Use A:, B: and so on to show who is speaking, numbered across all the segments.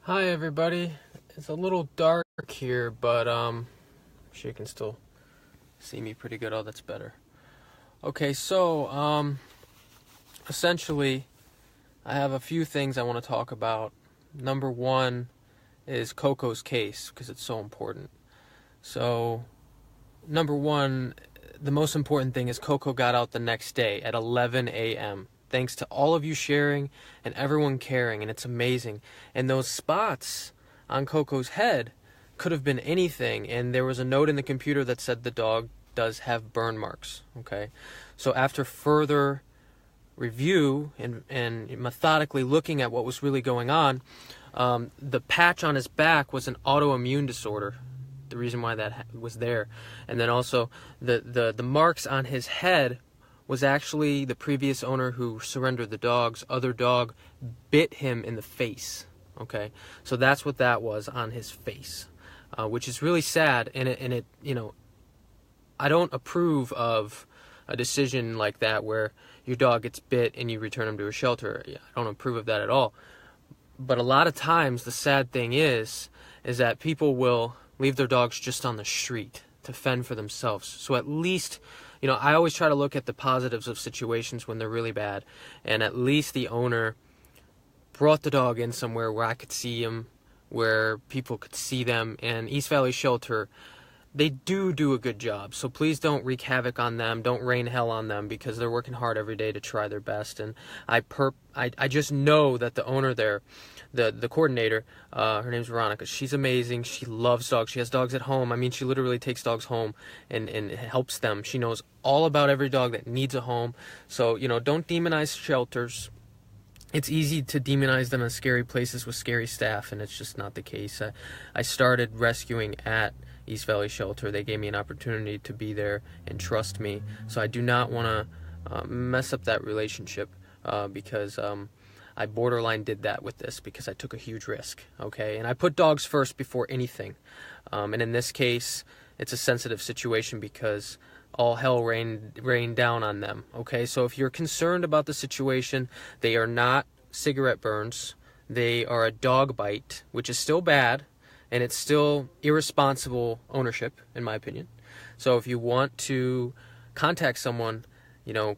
A: Hi everybody. It's a little dark here, but I'm sure you can still see me pretty good. Oh, that's better. Okay, so essentially I have a few things I want to talk about. Number one is Coco's case because it's so important. So, number one, the most important thing is Coco got out the next day at 11 a.m. Thanks to all of you sharing and everyone caring, and it's amazing. And those spots on Coco's head could have been anything, and there was a note in the computer that said the dog does have burn marks, okay? So after further review and methodically looking at what was really going on, the patch on his back was an autoimmune disorder, the reason why that was there. And then also the marks on his head was actually the previous owner who surrendered the dog's other dog bit him in the face. Okay, so that's what that was on his face, which is really sad. And it I don't approve of a decision like that where your dog gets bit and you return him to a shelter. I don't approve of that at all. But a lot of times the sad thing is that people will leave their dogs just on the street to fend for themselves. So at least, I always try to look at the positives of situations when they're really bad. And at least the owner brought the dog in somewhere where I could see him, where people could see them. And East Valley Shelter, they do a good job. So please don't wreak havoc on them. Don't rain hell on them because they're working hard every day to try their best. And I just know that the owner there, the coordinator, her name's Veronica. She's amazing. She loves dogs. She has dogs at home. I mean, she literally takes dogs home and helps them. She knows all about every dog that needs a home. So, don't demonize shelters. It's easy to demonize them as scary places with scary staff, and it's just not the case. I started rescuing at East Valley Shelter. They gave me an opportunity to be there and trust me. So I do not want to mess up that relationship because I borderline did that with this because I took a huge risk, okay? And I put dogs first before anything. And in this case, it's a sensitive situation because all hell rained down on them, okay? So if you're concerned about the situation, they are not cigarette burns. They are a dog bite, which is still bad, and it's still irresponsible ownership, in my opinion. So if you want to contact someone,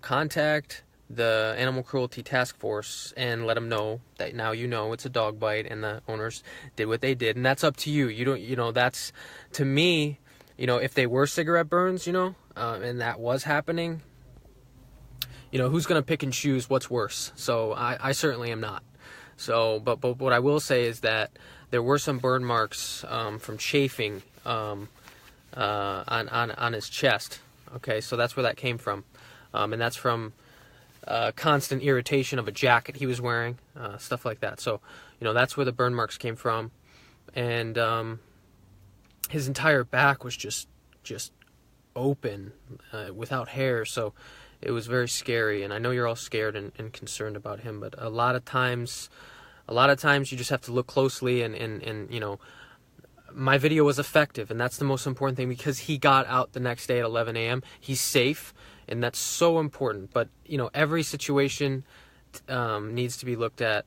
A: contact the Animal Cruelty Task Force and let them know that now it's a dog bite and the owners did what they did, and that's up to you. You don't, that's, to me, if they were cigarette burns, and that was happening, who's going to pick and choose what's worse? So I certainly am not. So, but what I will say is that there were some burn marks from chafing on his chest. Okay, so that's where that came from, and that's from constant irritation of a jacket he was wearing, stuff like that. So, that's where the burn marks came from, and his entire back was just open, without hair. So it was very scary, and I know you're all scared and concerned about him, but a lot of times you just have to look closely and my video was effective, and that's the most important thing because he got out the next day at 11 a.m. He's safe, and that's so important. But, every situation needs to be looked at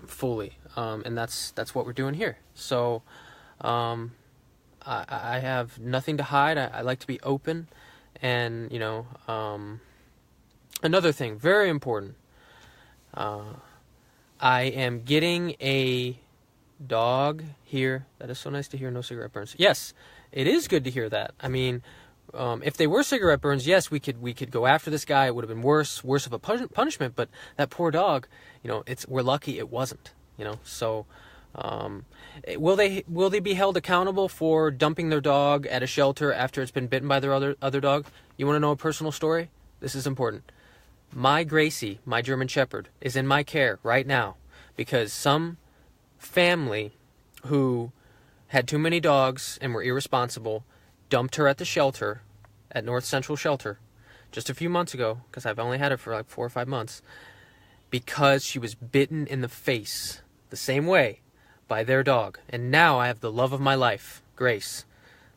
A: fully, and that's what we're doing here. So I have nothing to hide. I like to be open, and, another thing, very important, I am getting a dog here. That is so nice to hear. No cigarette burns. Yes, it is good to hear that. I mean, if they were cigarette burns, yes, we could go after this guy. It would have been worse of a punishment. But that poor dog, we're lucky it wasn't. So will they be held accountable for dumping their dog at a shelter after it's been bitten by their other dog? You want to know a personal story? This is important. My Gracie, my German Shepherd, is in my care right now because some family who had too many dogs and were irresponsible dumped her at the shelter, at North Central Shelter, just a few months ago, because I've only had her for like 4 or 5 months, because she was bitten in the face the same way by their dog. And now I have the love of my life, Grace,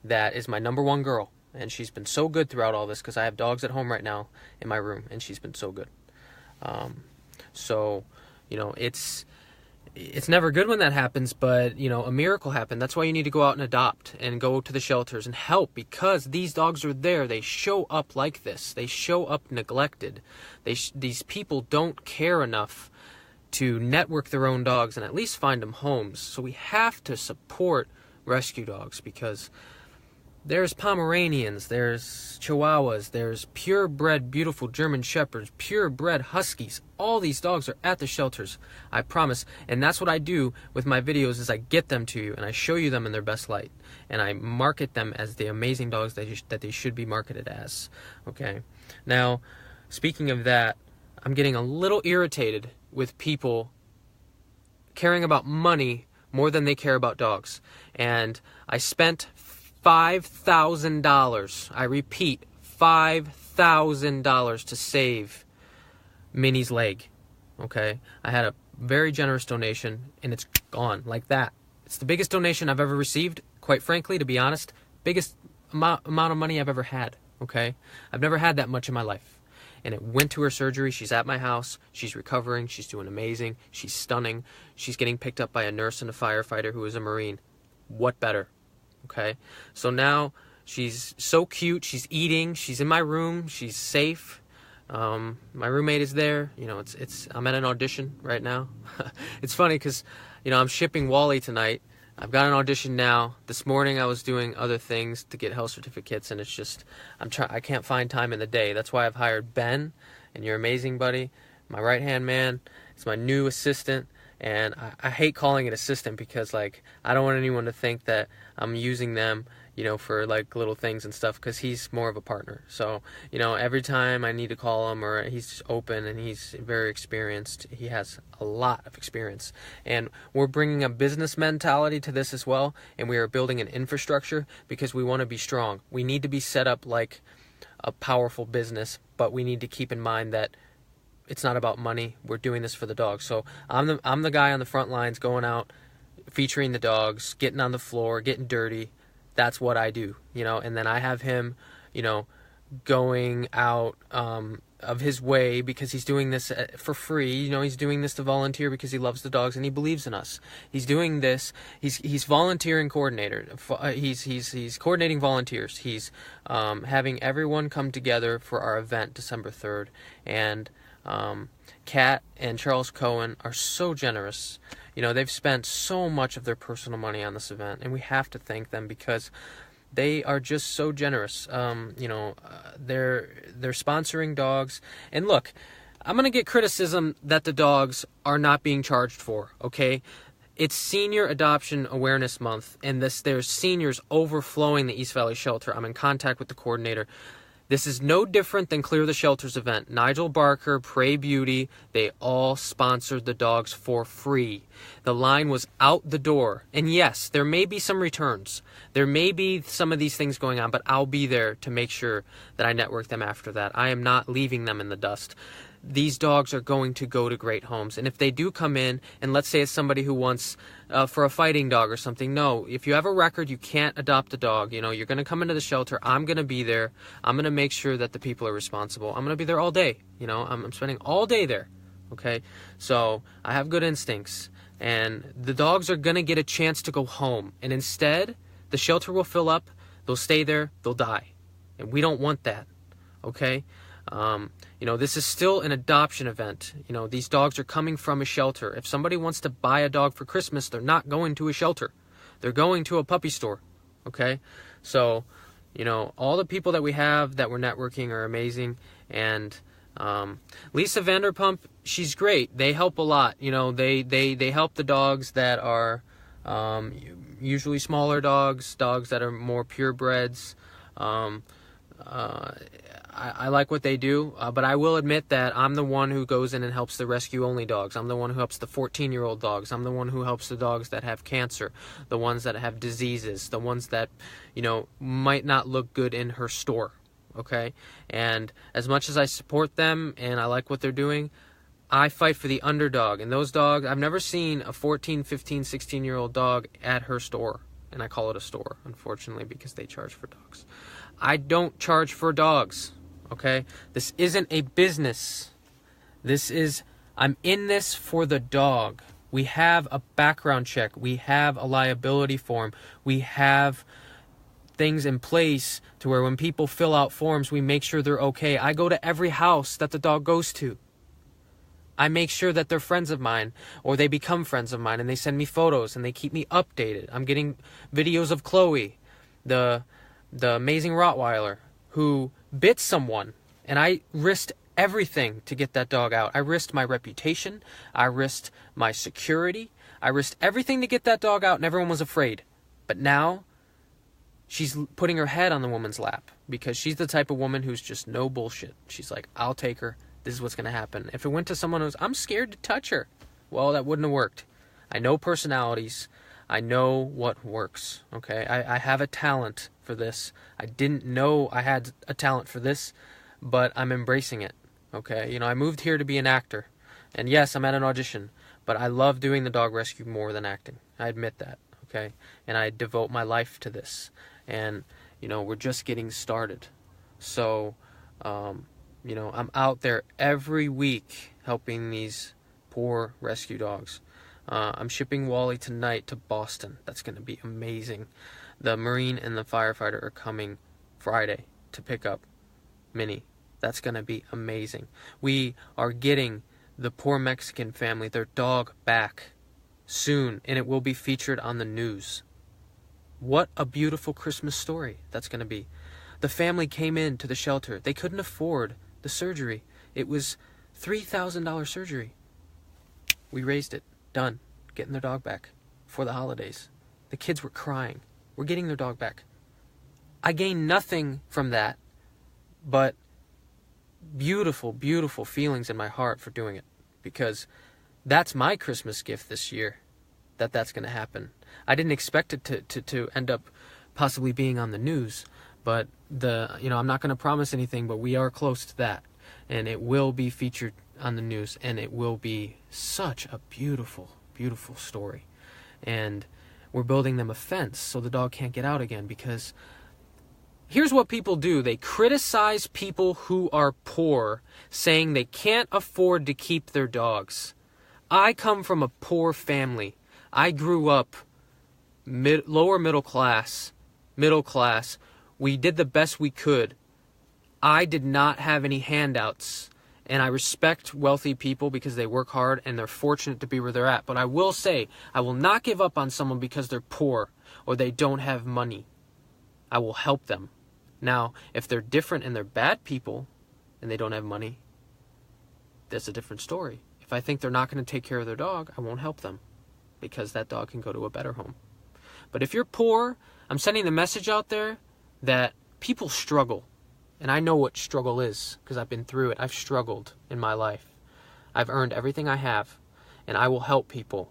A: that is my number one girl. And she's been so good throughout all this because I have dogs at home right now in my room, and she's been so good. So, it's it's never good when that happens, but, a miracle happened. That's why you need to go out and adopt and go to the shelters and help, because these dogs are there. They show up like this. They show up neglected. These people don't care enough to network their own dogs and at least find them homes. So we have to support rescue dogs, because there's Pomeranians, there's Chihuahuas, there's purebred beautiful German Shepherds, purebred Huskies. All these dogs are at the shelters, I promise. And that's what I do with my videos, is I get them to you and I show you them in their best light. And I market them as the amazing dogs that they should be marketed as. Okay. Now, speaking of that, I'm getting a little irritated with people caring about money more than they care about dogs. And I spent $5,000, I repeat, $5,000 to save Minnie's leg. Okay? I had a very generous donation, and it's gone like that. It's the biggest donation I've ever received, quite frankly, to be honest. Biggest amount of money I've ever had. Okay? I've never had that much in my life. And it went to her surgery. She's at my house. She's recovering. She's doing amazing. She's stunning. She's getting picked up by a nurse and a firefighter who is a Marine. What better? Okay, so now she's so cute. She's eating. She's in my room. She's safe. My roommate is there. I'm at an audition right now. It's funny because, I'm shipping Wally tonight. I've got an audition now. This morning I was doing other things to get health certificates, and it's just I can't find time in the day. That's why I've hired Ben, and you're amazing, buddy. My right hand man. It's my new assistant. And I hate calling it assistant, because, I don't want anyone to think that I'm using them, for, little things and stuff, because he's more of a partner. So, every time I need to call him, or he's open and he's very experienced, he has a lot of experience. And we're bringing a business mentality to this as well, and we are building an infrastructure because we want to be strong. We need to be set up like a powerful business, but we need to keep in mind that it's not about money. We're doing this for the dogs. So I'm the guy on the front lines, going out, featuring the dogs, getting on the floor, getting dirty. That's what I do, and then I have him, going out of his way, because he's doing this for free. He's doing this to volunteer because he loves the dogs and he believes in us. He's doing this. He's volunteering coordinator. He's coordinating volunteers. He's having everyone come together for our event December 3rd, and Kat and Charles Cohen are so generous. They've spent so much of their personal money on this event, and we have to thank them, because they are just so generous. They're sponsoring dogs. And look, I'm going to get criticism that the dogs are not being charged for, okay? It's Senior Adoption Awareness Month, and there's seniors overflowing the East Valley Shelter. I'm in contact with the coordinator. This is no different than Clear the Shelters event. Nigel Barker, Prey Beauty, they all sponsored the dogs for free. The line was out the door. And yes, there may be some returns. There may be some of these things going on, but I'll be there to make sure that I network them after that. I am not leaving them in the dust. These dogs are going to go to great homes. And if they do come in, and let's say it's somebody who wants for a fighting dog or something, no. If you have a record, you can't adopt a dog. You're going to come into the shelter. I'm going to be there. I'm going to make sure that the people are responsible. I'm going to be there all day. I'm spending all day there. Okay? So I have good instincts. And the dogs are going to get a chance to go home. And instead, the shelter will fill up. They'll stay there. They'll die. And we don't want that. Okay? This is still an adoption event. These dogs are coming from a shelter. If somebody wants to buy a dog for Christmas, they're not going to a shelter. They're going to a puppy store. Okay? So, all the people that we have that we're networking are amazing. And Lisa Vanderpump, she's great. They help a lot. They help the dogs that are usually smaller dogs that are more purebreds. I like what they do, but I will admit that I'm the one who goes in and helps the rescue-only dogs. I'm the one who helps the 14-year-old dogs. I'm the one who helps the dogs that have cancer, the ones that have diseases, the ones that, might not look good in her store, okay? And as much as I support them and I like what they're doing, I fight for the underdog. And those dogs, I've never seen a 14, 15, 16-year-old dog at her store. And I call it a store, unfortunately, because they charge for dogs. I don't charge for dogs, okay? This isn't a business. I'm in this for the dog, We have a background check. We have a liability form. We have things in place to where when people fill out forms, we make sure they're okay. I go to every house that the dog goes to. I make sure that they're friends of mine, or they become friends of mine, and they send me photos and they keep me updated. I'm getting videos of Chloe, the amazing Rottweiler, who bit someone, and I risked everything to get that dog out. I risked my reputation. I risked my security. I risked everything to get that dog out, and everyone was afraid. But now she's putting her head on the woman's lap because she's the type of woman who's just no bullshit. She's like, I'll take her. This is what's going to happen. If it went to someone who's, I'm scared to touch her, well, that wouldn't have worked. I know personalities. I know what works, okay? I have a talent for this. I didn't know I had a talent for this, but I'm embracing it, okay? You know, I moved here to be an actor. And yes, I'm at an audition, but I love doing the dog rescue more than acting. I admit that, okay? And I devote my life to this. And, you know, we're just getting started. So, you know, I'm out there every week helping these poor rescue dogs. I'm shipping Wally tonight to Boston. That's going to be amazing. The Marine and the firefighter are coming Friday to pick up Minnie. That's going to be amazing. We are getting the poor Mexican family their dog back soon, and it will be featured on the news. What a beautiful Christmas story that's going to be. The family came in to the shelter. They couldn't afford the surgery. It was $3,000 surgery. We raised it. Done. Getting their dog back for the holidays. The kids were crying. We're getting their dog back. I gained nothing from that but beautiful, beautiful feelings in my heart for doing it, because that's my Christmas gift this year, that's going to happen. I didn't expect it to end up possibly being on the news, but I'm not going to promise anything, but we are close to that, and it will be featured on the news, and it will be such a beautiful, beautiful story. And we're building them a fence so the dog can't get out again, because here's what people do. They criticize people who are poor, saying they can't afford to keep their dogs. I come from a poor family. I grew up lower middle class. We did the best we could. I did not have any handouts, and I respect wealthy people because they work hard and they're fortunate to be where they're at. But I will say, I will not give up on someone because they're poor or they don't have money. I will help them. Now, if they're different and they're bad people and they don't have money, that's a different story. If I think they're not going to take care of their dog, I won't help them, because that dog can go to a better home. But if you're poor, I'm sending the message out there that people struggle. And I know what struggle is because I've been through it. I've struggled in my life. I've earned everything I have. And I will help people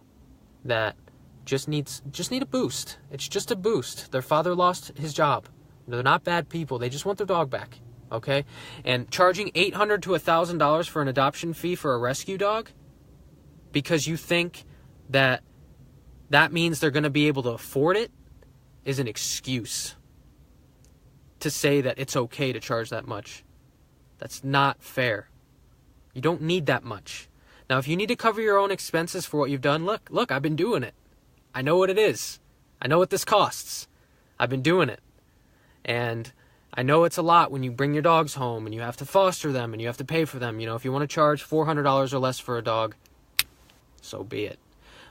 A: that just need a boost. It's just a boost. Their father lost his job. They're not bad people. They just want their dog back. Okay? And charging $800 to $1,000 for an adoption fee for a rescue dog because you think that means they're going to be able to afford it is an excuse to say that it's okay to charge that much. That's not fair. You don't need that much. Now, if you need to cover your own expenses for what you've done, look, I've been doing it. I know what it is. I know what this costs. I've been doing it. And I know it's a lot when you bring your dogs home and you have to foster them and you have to pay for them. You know, if you want to charge $400 or less for a dog, so be it.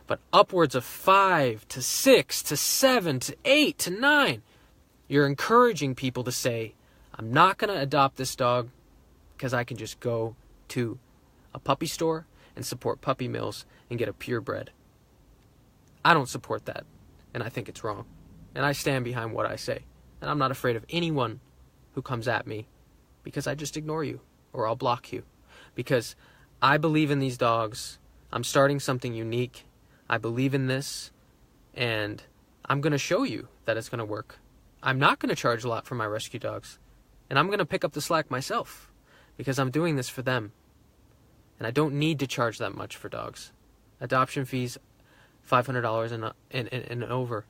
A: But upwards of 5 to 6 to 7 to 8 to 9, you're encouraging people to say, I'm not going to adopt this dog because I can just go to a puppy store and support puppy mills and get a purebred. I don't support that, and I think it's wrong. And I stand behind what I say. And I'm not afraid of anyone who comes at me, because I just ignore you or I'll block you. Because I believe in these dogs. I'm starting something unique. I believe in this, and I'm going to show you that it's going to work. I'm not going to charge a lot for my rescue dogs, and I'm going to pick up the slack myself because I'm doing this for them. And I don't need to charge that much for dogs. Adoption fees, $500 and over.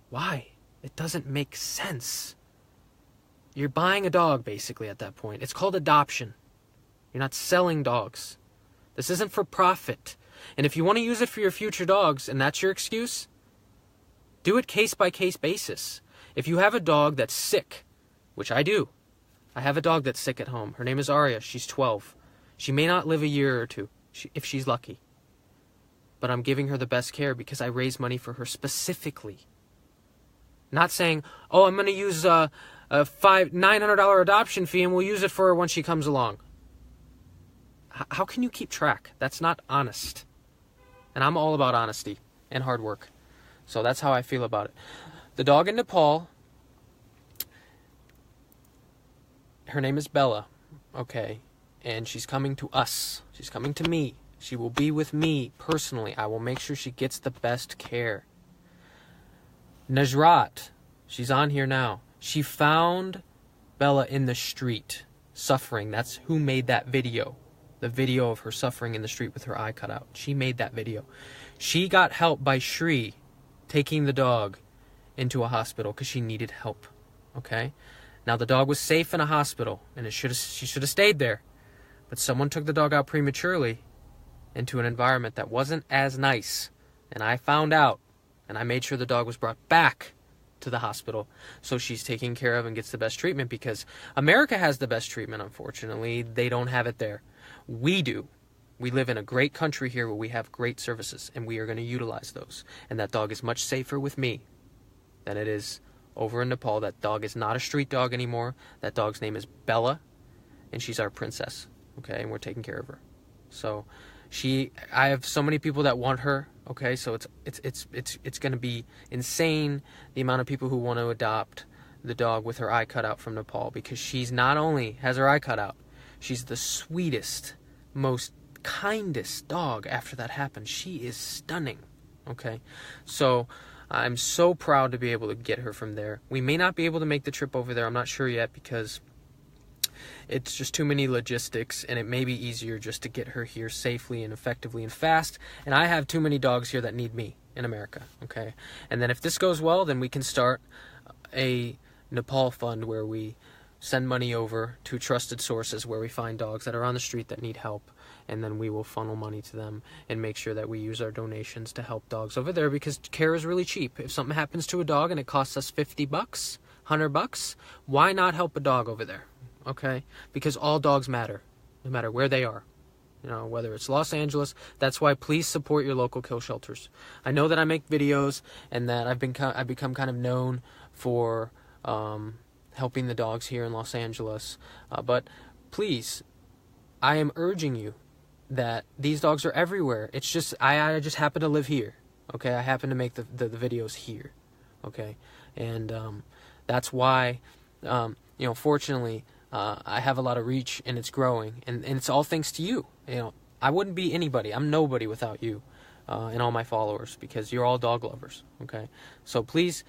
A: Why? It doesn't make sense. You're buying a dog, basically, at that point. It's called adoption. You're not selling dogs. This isn't for profit. And if you want to use it for your future dogs and that's your excuse, do it case by case basis. If you have a dog that's sick, which I do, I have a dog that's sick at home. Her name is Aria. She's 12. She may not live a year or two if she's lucky. But I'm giving her the best care because I raise money for her specifically. Not saying, oh, I'm going to use a $900 adoption fee and we'll use it for her when she comes along. How can you keep track? That's not honest. And I'm all about honesty and hard work. So that's how I feel about it. The dog in Nepal, her name is Bella, okay? And she's coming to us. She's coming to me. She will be with me personally. I will make sure she gets the best care. Najrat, she's on here now. She found Bella in the street, suffering. That's who made that video. The video of her suffering in the street with her eye cut out. She made that video. She got help by Shri taking the dog into a hospital because she needed help. Okay? Now the dog was safe in a hospital and she should have stayed there. But someone took the dog out prematurely into an environment that wasn't as nice. And I found out, and I made sure the dog was brought back to the hospital so she's taken care of and gets the best treatment, because America has the best treatment, unfortunately. They don't have it there. We do. We live in a great country here where we have great services, and we are going to utilize those. And that dog is much safer with me than it is over in Nepal. That dog is not a street dog anymore. That dog's name is Bella, and she's our princess, okay? And we're taking care of her. So I have so many people that want her, okay? So it's going to be insane, the amount of people who want to adopt the dog with her eye cut out from Nepal, because she's not only has her eye cut out, she's the sweetest, most kindest dog after that happened. She is stunning, okay? So I'm so proud to be able to get her from there. We may not be able to make the trip over there. I'm not sure yet, because it's just too many logistics, and it may be easier just to get her here safely and effectively and fast. And I have too many dogs here that need me in America, okay? And then if this goes well, then we can start a Nepal fund where we send money over to trusted sources where we find dogs that are on the street that need help, and then we will funnel money to them and make sure that we use our donations to help dogs over there, because care is really cheap. If something happens to a dog and it costs us $50, $100, why not help a dog over there? Okay? Because all dogs matter, no matter where they are. You know, whether it's Los Angeles. That's why please support your local kill shelters. I know that I make videos and that I've become kind of known for helping the dogs here in Los Angeles. But please, I am urging you that these dogs are everywhere. It's just, I just happen to live here. Okay? I happen to make the videos here. Okay? And that's why, fortunately, I have a lot of reach, and it's growing, and it's all thanks to you. You know, I wouldn't be anybody. I'm nobody without you and all my followers, because you're all dog lovers. Okay, so please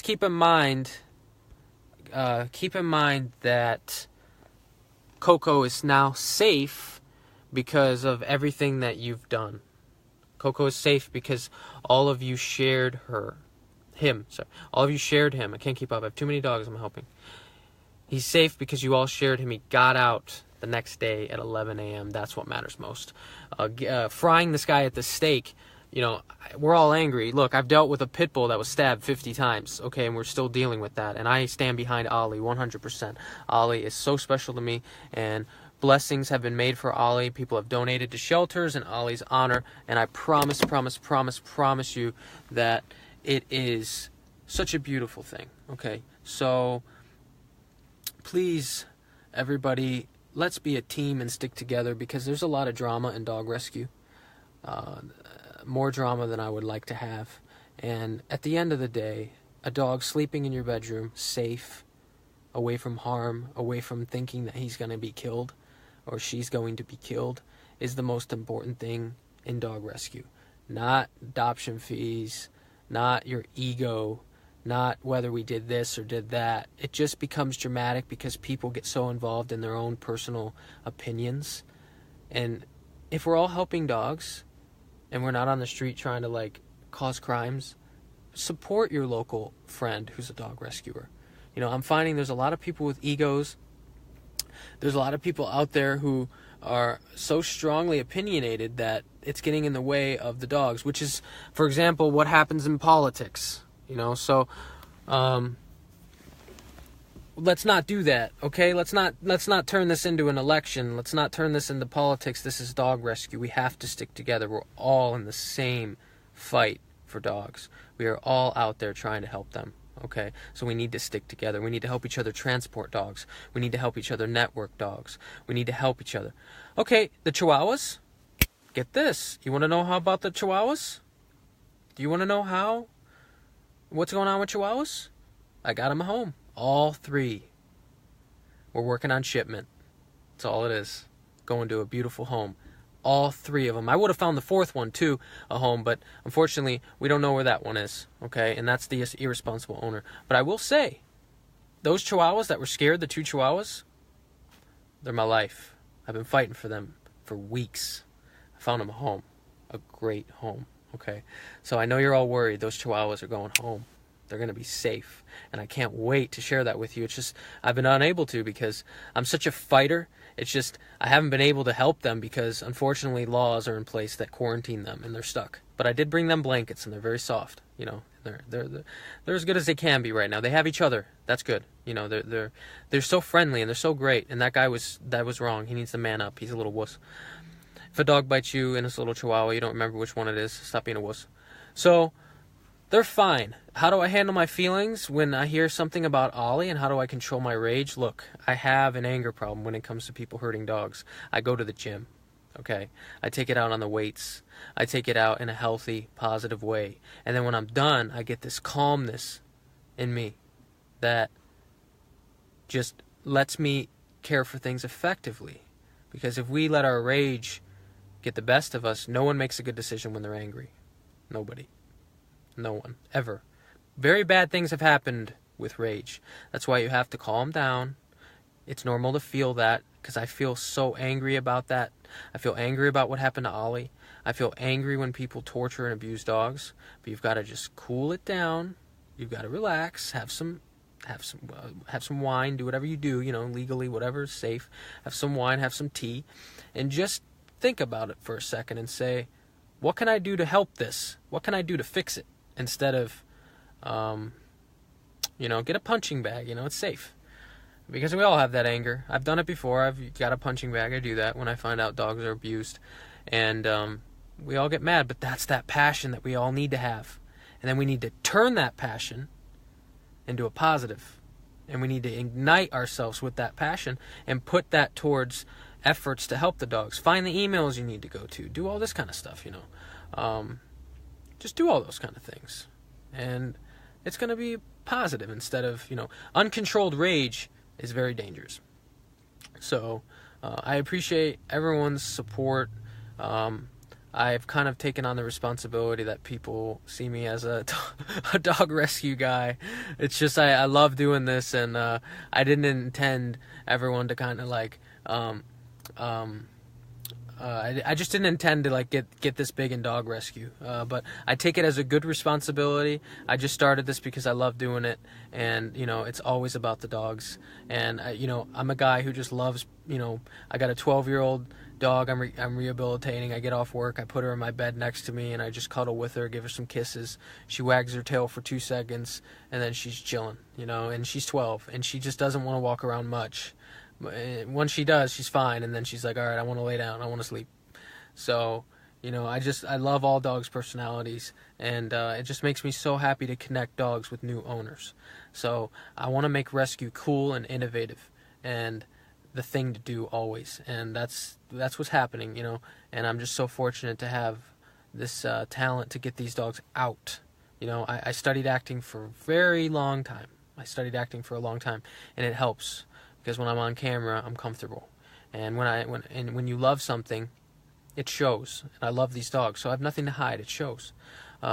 A: keep in mind that Coco is now safe because of everything that you've done. Coco is safe because all of you shared him. All of you shared him. I can't keep up. I have too many dogs I'm helping. He's safe because you all shared him. He got out the next day at 11 a.m. That's what matters most. Frying this guy at the stake, we're all angry. Look, I've dealt with a pit bull that was stabbed 50 times, okay, and we're still dealing with that. And I stand behind Ollie 100%. Ollie is so special to me, and blessings have been made for Ollie. People have donated to shelters in Ollie's honor, and I promise you that it is such a beautiful thing, okay? So please, everybody, let's be a team and stick together, because there's a lot of drama in dog rescue. More drama than I would like to have. And at the end of the day, a dog sleeping in your bedroom, safe, away from harm, away from thinking that he's going to be killed or she's going to be killed, is the most important thing in dog rescue. Not adoption fees, not your ego, not whether we did this or did that. It just becomes dramatic because people get so involved in their own personal opinions. And if we're all helping dogs and we're not on the street trying to cause crimes, support your local friend who's a dog rescuer. I'm finding there's a lot of people with egos there's a lot of people out there who are so strongly opinionated that it's getting in the way of the dogs, which is, for example, what happens in politics. So let's not do that, okay? Let's not turn this into an election. Let's not turn this into politics. This is dog rescue. We have to stick together. We're all in the same fight for dogs. We are all out there trying to help them, okay? So we need to stick together. We need to help each other transport dogs. We need to help each other network dogs. We need to help each other. Okay, the Chihuahuas, get this. You want to know how about the Chihuahuas? Do you want to know what's going on with Chihuahuas? I got them home. All 3. We're working on shipment. That's all it is. Going to a beautiful home. All 3 of them. I would have found the 4th one too, a home, but unfortunately we don't know where that one is, okay? And that's the irresponsible owner. But I will say, those Chihuahuas that were scared, the 2 Chihuahuas, they're my life. I've been fighting for them for weeks. I found them a home. A great home, okay? So I know you're all worried. Those Chihuahuas are going home. They're going to be safe, and I can't wait to share that with you. It's just I've been unable to because I'm such a fighter. It's just I haven't been able to help them because, unfortunately, laws are in place that quarantine them, and they're stuck. But I did bring them blankets, and they're very soft. They're as good as they can be right now. They have each other. That's good. They're so friendly, and they're so great. And that was wrong. He needs to man up. He's a little wuss. If a dog bites you and it's a little Chihuahua, you don't remember which one it is. Stop being a wuss. So they're fine. How do I handle my feelings when I hear something about Ollie, and how do I control my rage? Look, I have an anger problem when it comes to people hurting dogs. I go to the gym, okay? I take it out on the weights. I take it out in a healthy, positive way. And then when I'm done, I get this calmness in me that just lets me care for things effectively. Because if we let our rage get the best of us, no one makes a good decision when they're angry. Nobody. No one, ever. Very bad things have happened with rage. That's why you have to calm down. It's normal to feel that, because I feel so angry about that. I feel angry about what happened to Ollie. I feel angry when people torture and abuse dogs. But you've got to just cool it down. You've got to relax. Have some wine. Do whatever you do. Legally, whatever is safe. Have some wine. Have some tea, and just think about it for a second and say, what can I do to help this? What can I do to fix it? Instead of, get a punching bag. It's safe. Because we all have that anger. I've done it before. I've got a punching bag. I do that when I find out dogs are abused. And we all get mad. But that's that passion that we all need to have. And then we need to turn that passion into a positive. And we need to ignite ourselves with that passion and put that towards efforts to help the dogs. Find the emails you need to go to. Do all this kind of stuff, Just do all those kind of things. And it's going to be positive instead of, uncontrolled rage is very dangerous. So I appreciate everyone's support. I've kind of taken on the responsibility that people see me as a dog rescue guy. It's just I love doing this, and I didn't intend everyone to kind of like... I just didn't intend to get this big in dog rescue, but I take it as a good responsibility. I just started this because I love doing it, and it's always about the dogs. And I'm a guy who just loves. I got a 12-year-old dog. I'm rehabilitating. I get off work, I put her in my bed next to me, and I just cuddle with her, give her some kisses. She wags her tail for 2 seconds, and then she's chilling. And she's 12, and she just doesn't want to walk around much. Once she does, she's fine, and then she's like, all right, I want to lay down, I want to sleep. So, I love all dogs' personalities, and it just makes me so happy to connect dogs with new owners. So I want to make rescue cool and innovative, and the thing to do always, and that's what's happening, and I'm just so fortunate to have this talent to get these dogs out. I studied acting for a very long time. And it helps. Because when I'm on camera, I'm comfortable, and when you love something, it shows. And I love these dogs, so I have nothing to hide. It shows.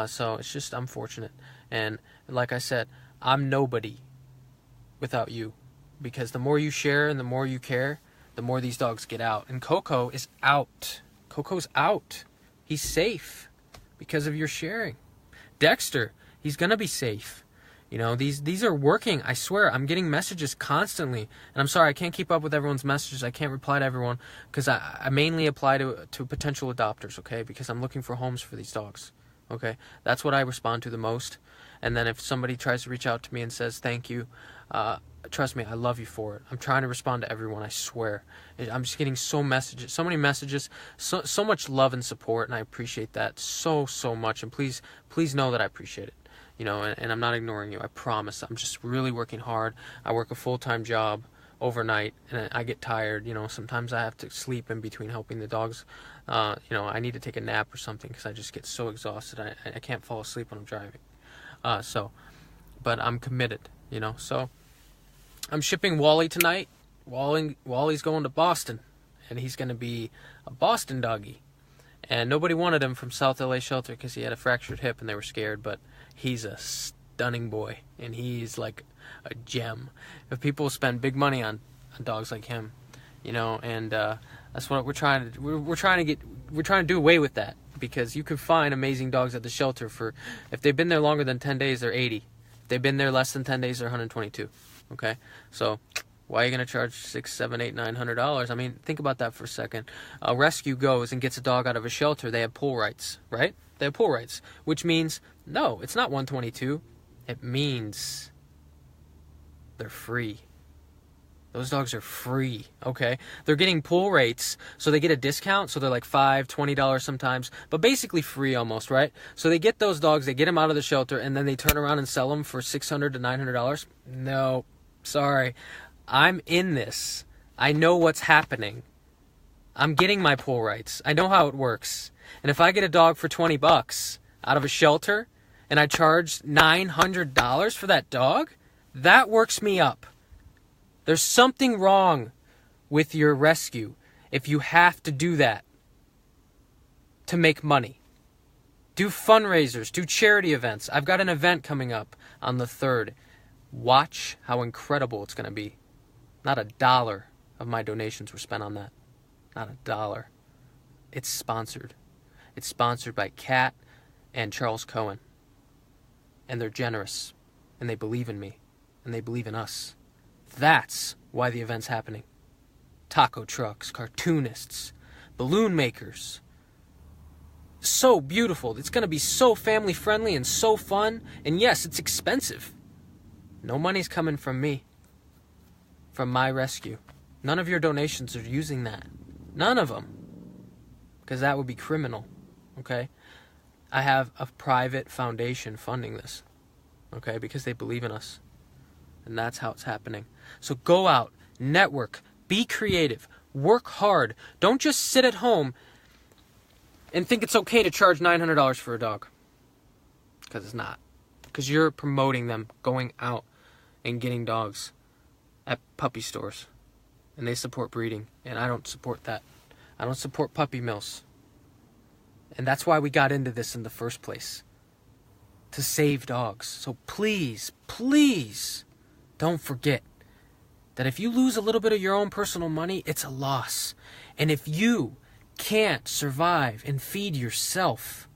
A: So it's just I'm fortunate, and like I said, I'm nobody without you. Because the more you share and the more you care, the more these dogs get out. And Coco is out. Coco's out. He's safe because of your sharing. Dexter, he's gonna be safe. You know, these are working. I swear, I'm getting messages constantly. And I'm sorry, I can't keep up with everyone's messages. I can't reply to everyone because I mainly apply to potential adopters, okay? Because I'm looking for homes for these dogs, okay? That's what I respond to the most. And then if somebody tries to reach out to me and says thank you, trust me, I love you for it. I'm trying to respond to everyone, I swear. I'm just getting so many messages, so much love and support, and I appreciate that so much. And please know that I appreciate it. You know, and I'm not ignoring you. I promise. I'm just really working hard. I work a full-time job overnight, and I get tired. You know, sometimes I have to sleep in between helping the dogs. You know, I need to take a nap or something because I just get so exhausted. I can't fall asleep when I'm driving. But I'm committed, you know. So I'm shipping Wally tonight. Wally's going to Boston, and he's going to be a Boston doggy. And nobody wanted him from South LA Shelter because he had a fractured hip and they were scared, but he's a stunning boy, and he's like a gem. If people spend big money on dogs like him, you know, and that's what we're trying to do away with that, because you can find amazing dogs at the shelter for, if they've been there longer than 10 days, they're 80. If they've been there less than 10 days, they're 122. Okay, so why are you going to charge $600, $700, $800, $900? I mean, think about that for a second. A rescue goes and gets a dog out of a shelter. They have pool rights, right? They have pool rights, which means, no, it's not 122. It means they're free. Those dogs are free, okay? They're getting pool rates, so they get a discount, so they're like $5, $20 sometimes, but basically free almost, right? So they get those dogs, they get them out of the shelter, and then they turn around and sell them for $600 to $900? No, sorry. I'm in this. I know what's happening. I'm getting my pool rights. I know how it works. And if I get a dog for $20 out of a shelter and I charge $900 for that dog, that works me up. There's something wrong with your rescue if you have to do that to make money. Do fundraisers, do charity events. I've got an event coming up on the 3rd. Watch how incredible it's going to be. Not $1 of my donations were spent on that. Not $1. It's sponsored. It's sponsored by Kat and Charles Cohen. And they're generous. And they believe in me. And they believe in us. That's why the event's happening. Taco trucks, cartoonists, balloon makers. So beautiful. It's going to be so family friendly and so fun. And yes, it's expensive. No money's coming from me. From my rescue. None of your donations are using that. None of them. Because that would be criminal. Okay? I have a private foundation funding this. Okay? Because they believe in us. And that's how it's happening. So go out, network, be creative, work hard. Don't just sit at home and think it's okay to charge $900 for a dog. Because it's not. Because you're promoting them going out and getting dogs at puppy stores. And they support breeding. And I don't support that. I don't support puppy mills. And that's why we got into this in the first place. To save dogs. So please, please, don't forget that if you lose a little bit of your own personal money, it's a loss. And if you can't survive and feed yourself,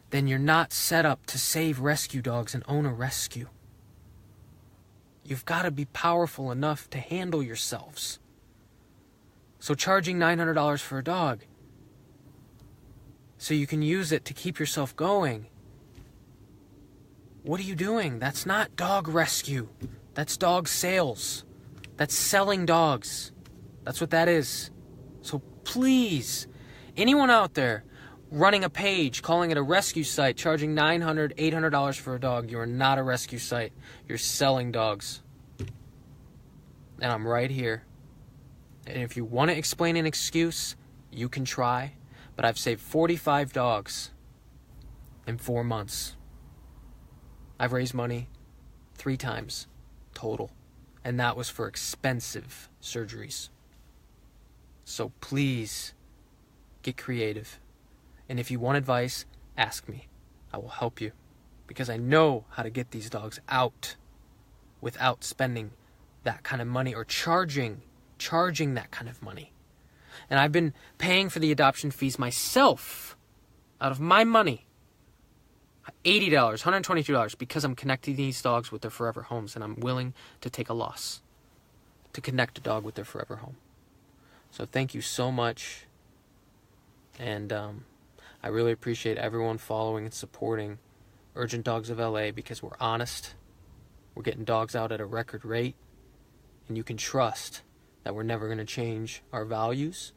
A: then you're not set up to save rescue dogs and own a rescue. You've got to be powerful enough to handle yourselves. So charging $900 for a dog so you can use it to keep yourself going, what are you doing? That's not dog rescue. That's dog sales. That's selling dogs. That's what that is. So please, anyone out there running a page, calling it a rescue site, charging $900, $800 for a dog, you are not a rescue site. You're selling dogs. And I'm right here. And if you want to explain an excuse, you can try. But I've saved 45 dogs in 4 months. I've raised money 3 times total. And that was for expensive surgeries. So please, get creative. And if you want advice, ask me. I will help you. Because I know how to get these dogs out without spending that kind of money or charging that kind of money. And I've been paying for the adoption fees myself out of my money. $80, $122 because I'm connecting these dogs with their forever homes, and I'm willing to take a loss to connect a dog with their forever home. So thank you so much, and I really appreciate everyone following and supporting Urgent Dogs of LA, because we're honest, we're getting dogs out at a record rate, and you can trust that we're never going to change our values,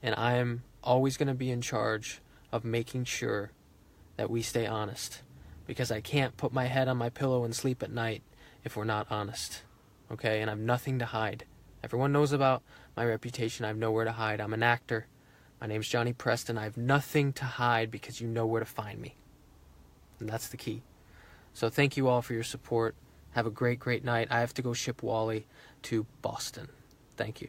A: and I am always going to be in charge of making sure that we stay honest, because I can't put my head on my pillow and sleep at night if we're not honest, okay? And I have nothing to hide. Everyone knows about my reputation. I have nowhere to hide. I'm an actor. My name's Jonny Preston. I have nothing to hide because you know where to find me. And that's the key. So thank you all for your support. Have a great, great night. I have to go ship Wally to Boston. Thank you.